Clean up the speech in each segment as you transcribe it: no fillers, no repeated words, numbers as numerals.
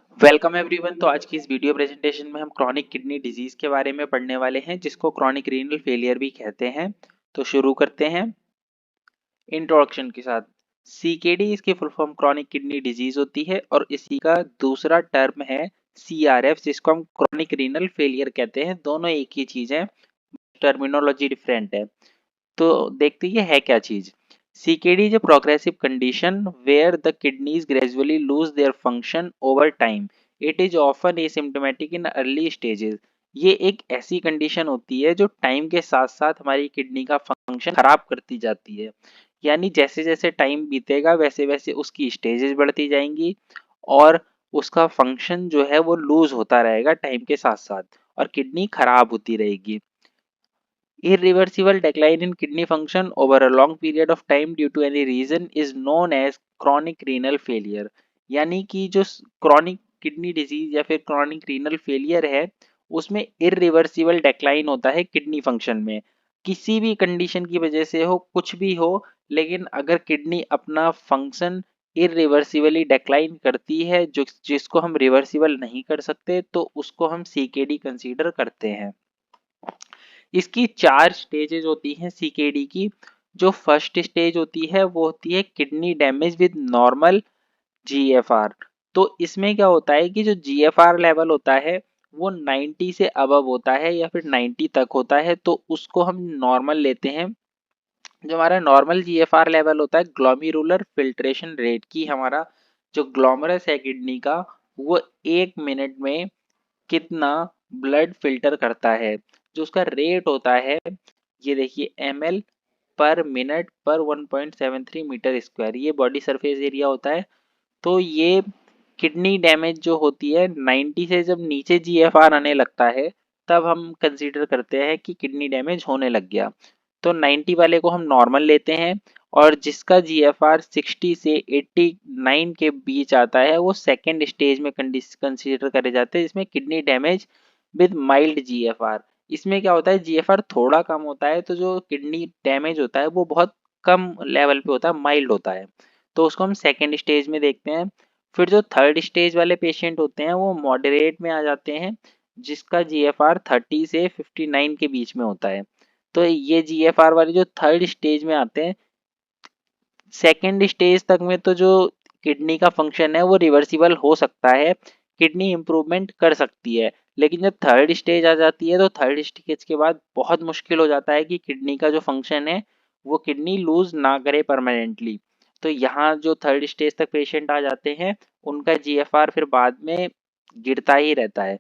Welcome everyone. तो आज की इस वीडियो प्रेजेंटेशन में हम क्रॉनिक किडनी डिजीज के बारे में पढ़ने वाले हैं, जिसको क्रॉनिक रीनल फेलियर भी कहते हैं। तो शुरू करते हैं इंट्रोडक्शन के साथ। सीकेडी इसकी full form chronic kidney disease होती है और इसी का दूसरा टर्म है सीआरएफ, जिसको हम क्रॉनिक रीनल फेलियर कहते हैं। दोनों एक ही चीज है, टर्मिनोलॉजी डिफरेंट है। तो देखते हैं है क्या चीज। CKD is a progressive condition where the kidneys gradually lose their function over time. It is often asymptomatic in early stages. ये एक ऐसी कंडीशन होती है जो टाइम के साथ साथ हमारी किडनी का फंक्शन खराब करती जाती है। यानी जैसे जैसे टाइम बीतेगा वैसे वैसे उसकी स्टेजेस बढ़ती जाएंगी और उसका फंक्शन जो है वो लूज होता रहेगा टाइम के साथ साथ और किडनी खराब होती रहेगी। Irreversible decline in kidney function over a long period of time due to any reason is known as chronic renal failure। यानी कि जो chronic kidney disease या फिर chronic renal failure है उसमें irreversible decline होता है किडनी फंक्शन में। किसी भी कंडीशन की वजह से हो, कुछ भी हो, लेकिन अगर किडनी अपना फंक्शन इरिवर्सिबली डिक्लाइन करती है जो जिसको हम रिवर्सिबल नहीं कर सकते, तो उसको हम सीकेडी कंसीडर करते हैं। इसकी 4 स्टेजेस होती हैं सीकेडी की। जो फर्स्ट स्टेज होती है वो होती है kidney damage with normal GFR. तो इसमें क्या होता है कि जो जीएफआर लेवल होता है वो 90 से अबव होता है या फिर 90 तक होता है, तो उसको हम नॉर्मल लेते हैं। जो हमारा नॉर्मल जीएफआर लेवल होता है ग्लोमेरुलर फिल्ट्रेशन रेट की, हमारा जो ग्लोमरस है किडनी का, वो 1 मिनट में कितना ब्लड फिल्टर करता है। जो उसका रेट होता है, ये देखिए ml पर मिनट पर 1.73 मीटर स्क्वायर, ये बॉडी सरफेस एरिया होता है। तो ये किडनी डैमेज जो होती है 90 से जब नीचे जीएफआर आने लगता है तब हम कंसीडर करते हैं कि किडनी डैमेज होने लग गया। तो 90 वाले को हम नॉर्मल लेते हैं और जिसका जीएफआर 60 से 89 के बीच आता है वो सेकेंड स्टेज में कंसीडर करे जाते हैं, जिसमें kidney damage with mild GFR. इसमें क्या होता है, जीएफआर थोड़ा कम होता है तो जो किडनी डैमेज होता है वो बहुत कम लेवल पे होता है, माइल्ड होता है। तो उसको हम सेकेंड स्टेज में देखते हैं। फिर जो थर्ड स्टेज वाले पेशेंट होते हैं वो मॉडरेट में आ जाते हैं, जिसका जीएफआर 30 से 59 के बीच में होता है। तो ये जीएफआर वाले जो थर्ड स्टेज में आते हैं, सेकेंड स्टेज तक में तो जो किडनी का फंक्शन है वो रिवर्सिबल हो सकता है, किडनी इंप्रूवमेंट कर सकती है। लेकिन जब थर्ड स्टेज आ जाती है तो थर्ड स्टेज के बाद बहुत मुश्किल हो जाता है कि किडनी का जो फंक्शन है वो किडनी लूज ना करे परमानेंटली। तो यहाँ जो थर्ड स्टेज तक पेशेंट आ जाते हैं उनका जीएफआर फिर बाद में गिरता ही रहता है।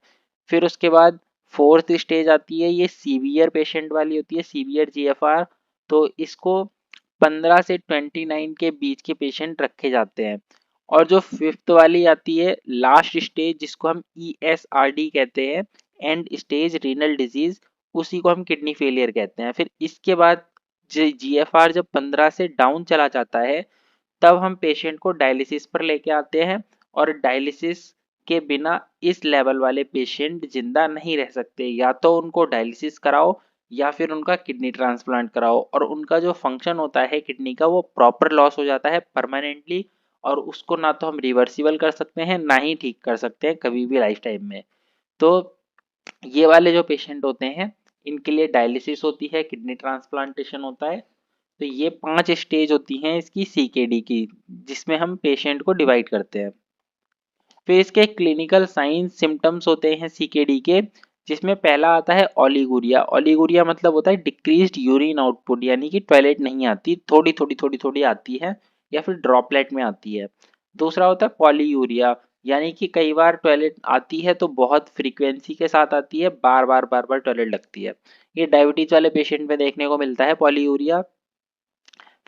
फिर उसके बाद फोर्थ स्टेज आती है, ये सीवियर पेशेंट वाली होती है, सीवियर जीएफआर। तो इसको 15 से 29 के बीच के पेशेंट रखे जाते हैं। और जो फिफ्थ वाली आती है लास्ट स्टेज, जिसको हम ESRD कहते हैं, एंड स्टेज रीनल डिजीज, उसी को हम किडनी फेलियर कहते हैं। फिर इसके बाद जीएफआर जब 15 से डाउन चला जाता है तब हम पेशेंट को डायलिसिस पर लेके आते हैं और डायलिसिस के बिना इस लेवल वाले पेशेंट जिंदा नहीं रह सकते। या तो उनको डायलिसिस कराओ या फिर उनका किडनी ट्रांसप्लांट कराओ, और उनका जो फंक्शन होता है किडनी का वो प्रॉपर लॉस हो जाता है परमानेंटली, और उसको ना तो हम रिवर्सिबल कर सकते हैं ना ही ठीक कर सकते हैं कभी भी लाइफ टाइम में। तो ये वाले जो पेशेंट होते हैं इनके लिए डायलिसिस होती है, किडनी ट्रांसप्लांटेशन होता है। तो ये 5 स्टेज होती हैं इसकी सीकेडी की, जिसमें हम पेशेंट को डिवाइड करते हैं। फिर इसके क्लिनिकल साइंस सिम्टम्स होते हैं सीकेडी के, जिसमें पहला आता है ओलिगुरिया। ओलिगुरिया मतलब होता है डिक्रीज्ड यूरिन आउटपुट, यानी कि टॉयलेट नहीं आती, थोड़ी थोड़ी थोड़ी थोड़ी आती है या फिर ड्रॉपलेट में आती है। दूसरा होता है पॉलीयूरिया, यानी कि कई बार टॉयलेट आती है तो बहुत फ्रीक्वेंसी के साथ आती है, बार बार टॉयलेट लगती है। ये डायबिटीज वाले पेशेंट में देखने को मिलता है पॉलीयूरिया।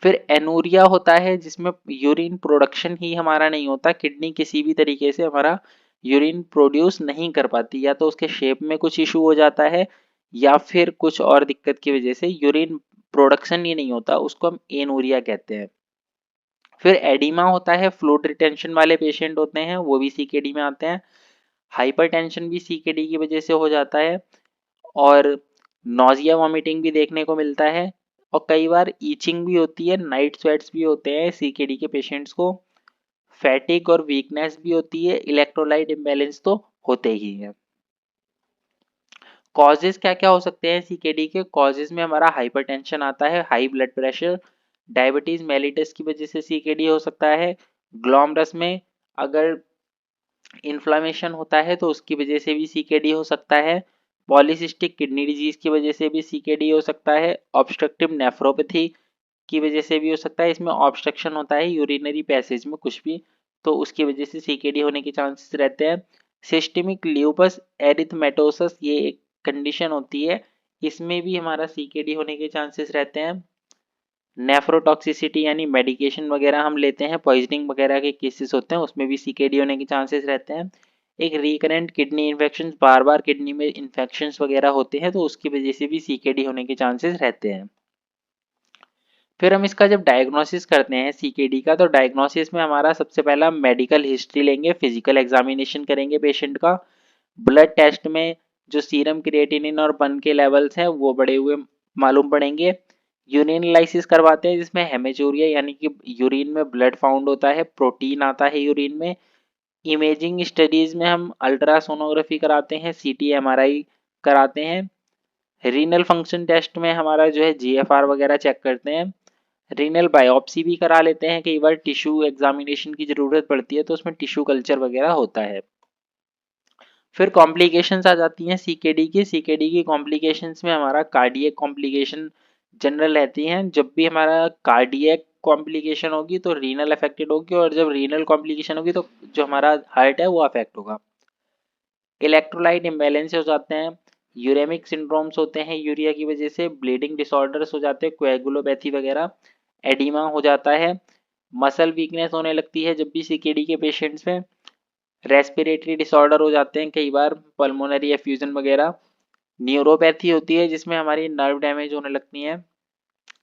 फिर एनूरिया होता है, जिसमें यूरिन प्रोडक्शन ही हमारा नहीं होता, किडनी किसी भी तरीके से हमारा यूरिन प्रोड्यूस नहीं कर पाती, या तो उसके शेप में कुछ इशू हो जाता है या फिर कुछ और दिक्कत की वजह से यूरिन प्रोडक्शन ही नहीं होता, उसको हम एनूरिया कहते हैं। फिर एडिमा होता है, फ्लूइड रिटेंशन वाले पेशेंट होते हैं वो भी सीकेडी में आते हैं। हाइपरटेंशन भी सीकेडी की वजह से हो जाता है, और नोजिया वॉमिटिंग भी देखने को मिलता है, और कई बार ईचिंग भी होती है, नाइट स्वेट्स भी होते हैं सीकेडी के पेशेंट्स को। फैटिक और वीकनेस भी होती है, इलेक्ट्रोलाइट इम्बैलेंस तो होते ही है। कॉजेज क्या क्या हो सकते हैं सीकेडी के? कॉजेज में हमारा हाइपरटेंशन आता है, high blood pressure, diabetes mellitus की वजह से सीकेडी हो सकता है। ग्लोमरस में अगर इन्फ्लामेशन होता है तो उसकी वजह से भी सीकेडी हो सकता है। पॉलीसिस्टिक किडनी डिजीज की वजह से भी सीकेडी हो सकता है। ऑब्स्ट्रक्टिव नेफ्रोपैथी की वजह से भी हो सकता है, इसमें ऑब्स्ट्रक्शन होता है यूरिनरी पैसेज में कुछ भी, तो उसकी वजह से सीकेडी होने के चांसेस रहते हैं। सिस्टेमिक ल्यूपस एरिथमेटोसस ये एक कंडीशन होती है, इसमें भी हमारा सीकेडी होने के चांसेस रहते हैं। नेफ्रोटॉक्सिसिटी यानी मेडिकेशन वगैरह हम लेते हैं, पॉइजनिंग वगैरह के केसेस होते हैं, उसमें भी सीकेडी होने के चांसेस रहते हैं। एक रिकरेंट किडनी इन्फेक्शन, बार बार किडनी में इन्फेक्शंस वगैरह होते हैं तो उसकी वजह से भी सीकेडी होने के चांसेस रहते हैं। फिर हम इसका जब डायग्नोसिस करते हैं सीकेडी का, तो डायग्नोसिस में हमारा सबसे पहला मेडिकल हिस्ट्री लेंगे, फिजिकल एग्जामिनेशन करेंगे पेशेंट का। ब्लड टेस्ट में जो सीरम क्रिएटिनिन और बन के लेवल्स हैं वो बढ़े हुए मालूम पड़ेंगे। यूरिन एनालिसिस करवाते हैं जिसमें हेमेचूरिया यानी कि यूरिन में ब्लड फाउंड होता है, प्रोटीन आता है यूरिन में। इमेजिंग स्टडीज में हम अल्ट्रासोनोग्राफी कराते हैं, सीटी एमआरआई कराते हैं। रीनल फंक्शन टेस्ट में हमारा जो है जीएफआर वगैरह चेक करते हैं। रीनल बायोप्सी भी करा लेते हैं, कई बार टिश्यू एग्जामिनेशन की जरूरत पड़ती है तो उसमें टिश्यू कल्चर वगैरह होता है। फिर कॉम्प्लिकेशंस आ जाती हैं सीकेडी की कॉम्प्लिकेशंस में हमारा कार्डियक कॉम्प्लिकेशन जनरल रहती हैं। जब भी हमारा कार्डियक कॉम्प्लिकेशन होगी तो रीनल अफेक्टेड होगी, और जब रीनल कॉम्प्लिकेशन होगी तो जो हमारा हार्ट है वो अफेक्ट होगा। इलेक्ट्रोलाइट इम्बैलेंस हो जाते हैं, यूरेमिक सिंड्रोम्स होते हैं यूरिया की वजह से, ब्लीडिंग डिसऑर्डर्स हो जाते हैं, कोएगुलोपैथी वगैरह, एडिमा हो जाता है, मसल वीकनेस होने लगती है जब भी सीकेडी के पेशेंट्स में, रेस्पिरेटरी डिसऑर्डर हो जाते हैं कई बार, पल्मोनरी एफ्यूजन वगैरह, न्यूरोपैथी होती है जिसमें हमारी नर्व डैमेज होने लगती है,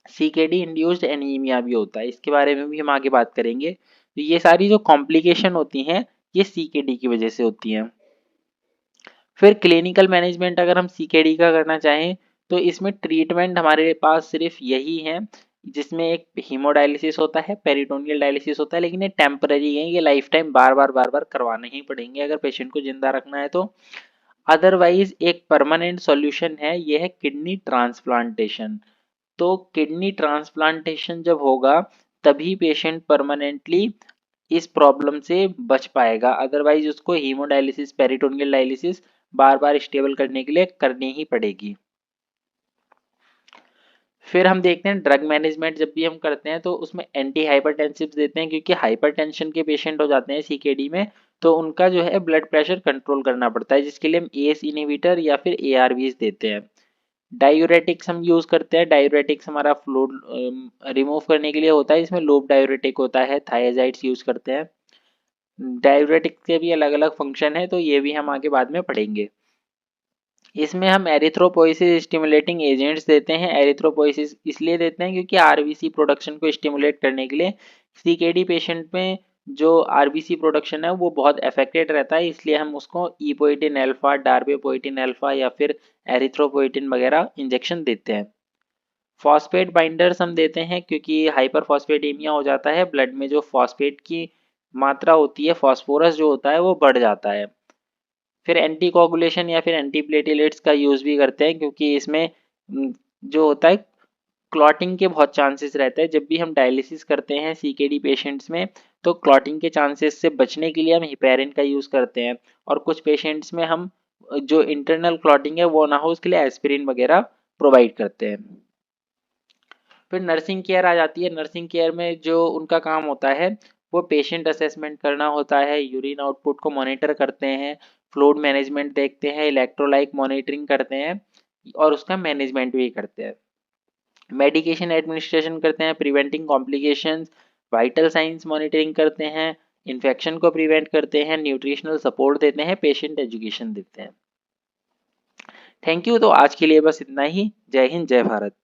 सीकेडी इंड्यूस्ड एनीमिया भी होता है, इसके बारे में भी हम आगे बात करेंगे। तो ये सारी जो कॉम्प्लिकेशन होती हैं ये सीकेडी की वजह से होती हैं। फिर क्लिनिकल मैनेजमेंट अगर हम सीकेडी का करना चाहें तो इसमें ट्रीटमेंट हमारे पास सिर्फ यही है, जिसमें एक हीमोडायलिसिस होता है, पेरिटोनियल डायलिसिस होता है, लेकिन ये टेम्पररी है, ये लाइफ टाइम बार बार करवाने ही पड़ेंगे अगर पेशेंट को जिंदा रखना है तो। अदरवाइज एक परमानेंट सॉल्यूशन है, ये है किडनी ट्रांसप्लांटेशन। तो किडनी ट्रांसप्लांटेशन जब होगा तभी पेशेंट परमानेंटली इस प्रॉब्लम से बच पाएगा, अदरवाइज उसको हीमोडायलिसिस, पेरिटोनियल डायलिसिस बार बार स्टेबल करने के लिए करनी ही पड़ेगी। फिर हम देखते हैं ड्रग मैनेजमेंट जब भी हम करते हैं तो उसमें एंटी हाइपरटेंसिव देते हैं, क्योंकि हाइपरटेंशन के पेशेंट हो जाते हैं सीकेडी में तो उनका जो है ब्लड प्रेशर कंट्रोल करना पड़ता है, जिसके लिए हम एस इनहिबिटर या फिर एआरवीज देते हैं। डायूरेटिक्स हम यूज करते हैं, डायूरेटिक्स हमारा फ्लूइड रिमूव करने के लिए होता है, इसमें लोब डायूरेटिक होता है, थायजाइड्स यूज करते हैं। डायूरेटिक्स के भी अलग अलग फंक्शन है तो ये भी हम आगे बाद में पढ़ेंगे। इसमें हम एरिथ्रोपोइसिस स्टिमुलेटिंग एजेंट्स देते हैं, एरिथ्रोपोइसिस इसलिए देते हैं क्योंकि आरबीसी प्रोडक्शन को स्टिमुलेट करने के लिए सीकेडी पेशेंट में जो आरबीसी प्रोडक्शन है वो बहुत अफेक्टेड रहता है, इसलिए हम उसको ईपोइटिन अल्फा, डार्बेपोइटिन अल्फा या फिर एरिथ्रोपोइटिन वगैरह इंजेक्शन देते हैं। फॉस्फेट बाइंडर्स हम देते हैं क्योंकि हाइपर फॉस्फेटेमिया हो जाता है, ब्लड में जो फॉस्फेट की मात्रा होती है, फॉस्फोरस जो होता है वो बढ़ जाता है। फिर एंटी कोगुलेशन या फिर एंटी प्लेटलेट्स का यूज़ भी करते हैं क्योंकि इसमें जो होता है क्लॉटिंग के बहुत चांसेस रहते हैं। जब भी हम डायलिसिस करते हैं सीकेडी पेशेंट्स में तो क्लॉटिंग के चांसेस से बचने के लिए हम हिपेरिन का यूज़ करते हैं, और कुछ पेशेंट्स में हम जो इंटरनल क्लॉटिंग है वो ना हो उसके लिए एस्पिरिन वगैरह प्रोवाइड करते हैं। फिर नर्सिंग केयर आ जाती है, नर्सिंग केयर में जो उनका काम होता है वो पेशेंट असेसमेंट करना होता है, यूरिन आउटपुट को मॉनिटर करते हैं, फ्लूइड मैनेजमेंट देखते हैं, इलेक्ट्रोलाइट मॉनिटरिंग करते हैं और उसका मैनेजमेंट भी करते हैं। मेडिकेशन एडमिनिस्ट्रेशन करते हैं, preventing complications, vital science monitoring करते हैं, इन्फेक्शन को प्रिवेंट करते हैं, न्यूट्रिशनल सपोर्ट देते हैं, पेशेंट एजुकेशन देते हैं। Thank you. तो आज के लिए बस इतना ही। जय हिंद, जय भारत।